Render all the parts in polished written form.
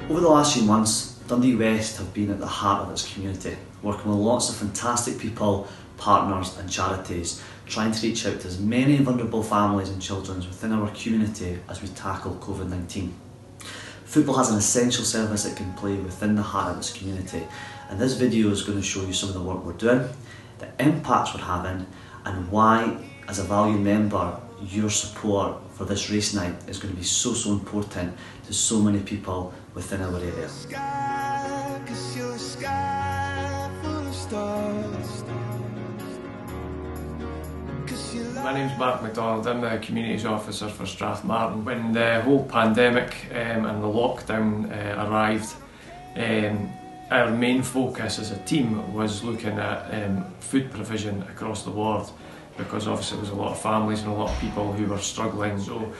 Over the last few months, Dundee West have been at the heart of its community, working with lots of fantastic people, partners and charities, trying to reach out to as many vulnerable families and children within our community as we tackle COVID-19. Football has an essential service it can play within the heart of its community, and this video is going to show you some of the work we're doing, the impacts we're having, and why, as a valued member, your support for this race night is going to be so important to so many people within our area. My name's Mark McDonald, I'm the Communities Officer for Strathmartin. When the whole pandemic and the lockdown arrived, our main focus as a team was looking at food provision across the ward, because obviously there was a lot of families and a lot of people who were struggling. So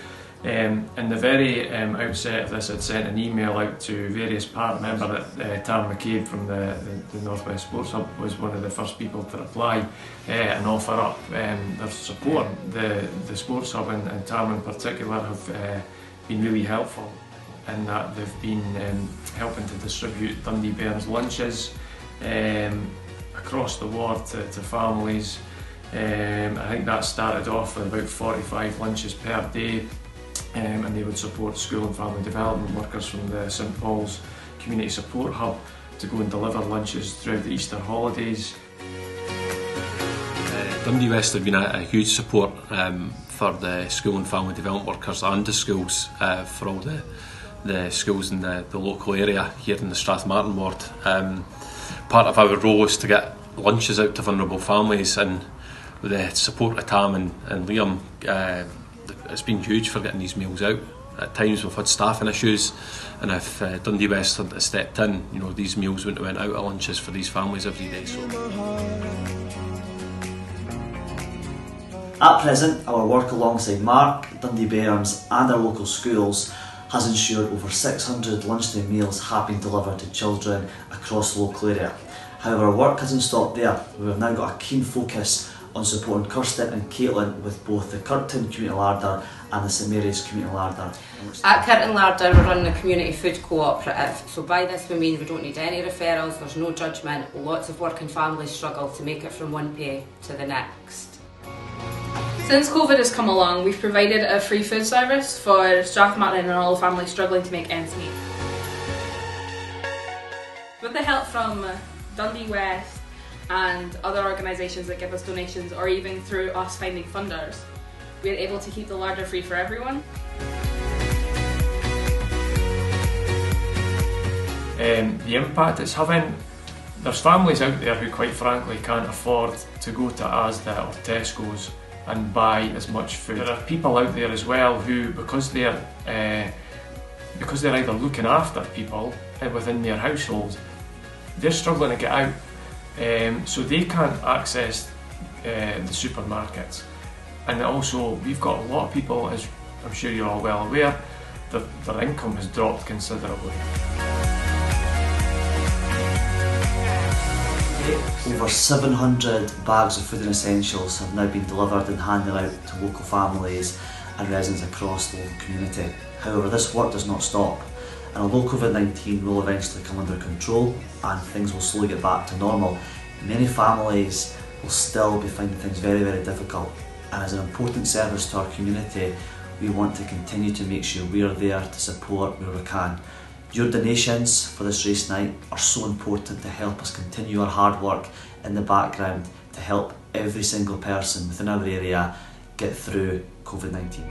in the very outset of this, I'd sent an email out to various part members. Tam McCabe from the North West Sports Hub was one of the first people to reply and offer up their support. The Sports Hub and Tam in particular have been really helpful in that they've been helping to distribute Dundee Bairns lunches across the ward to families. I think that started off with about 45 lunches per day, and they would support school and family development workers from the St Paul's Community Support Hub to go and deliver lunches throughout the Easter holidays. Dundee West have been a huge support for the school and family development workers and the schools, for all the schools in the local area here in the Strathmartin ward. Part of our role is to get lunches out to vulnerable families, and with the support of Tam and Liam, it's been huge for getting these meals out. At times we've had staffing issues, and if Dundee West had stepped in, you know, these meals wouldn't have went out at lunches for these families every day. So. At present, our work alongside Mark, Dundee Bairns and our local schools has ensured over 600 lunchtime meals have been delivered to children across the local area. However, our work hasn't stopped there. We have now got a keen focus on supporting Kirsten and Caitlin with both the Kirktown Community Larder and the St Mary's Community Larder. At Kirktown Larder we're running a community food cooperative, so by this we mean we don't need any referrals, there's no judgment, lots of working families struggle to make it from one pay to the next. Since COVID has come along, we've provided a free food service for Strathmartin and all the families struggling to make ends meet. With the help from Dundee West and other organisations that give us donations, or even through us finding funders, we're able to keep the larder free for everyone. The impact it's having, there's families out there who quite frankly can't afford to go to Asda or Tesco's and buy as much food. There are people out there as well who, because they're either looking after people within their household, they're struggling to get out. So they can't access the supermarkets, and also we've got a lot of people, as I'm sure you're all well aware, that their income has dropped considerably. Over 700 bags of food and essentials have now been delivered and handed out to local families and residents across the local community. However, this work does not stop, and although COVID-19 will eventually come under control and things will slowly get back to normal, many families will still be finding things very difficult, and as an important service to our community, we want to continue to make sure we are there to support where we can. Your donations for this race night are so important to help us continue our hard work in the background to help every single person within our area get through COVID-19.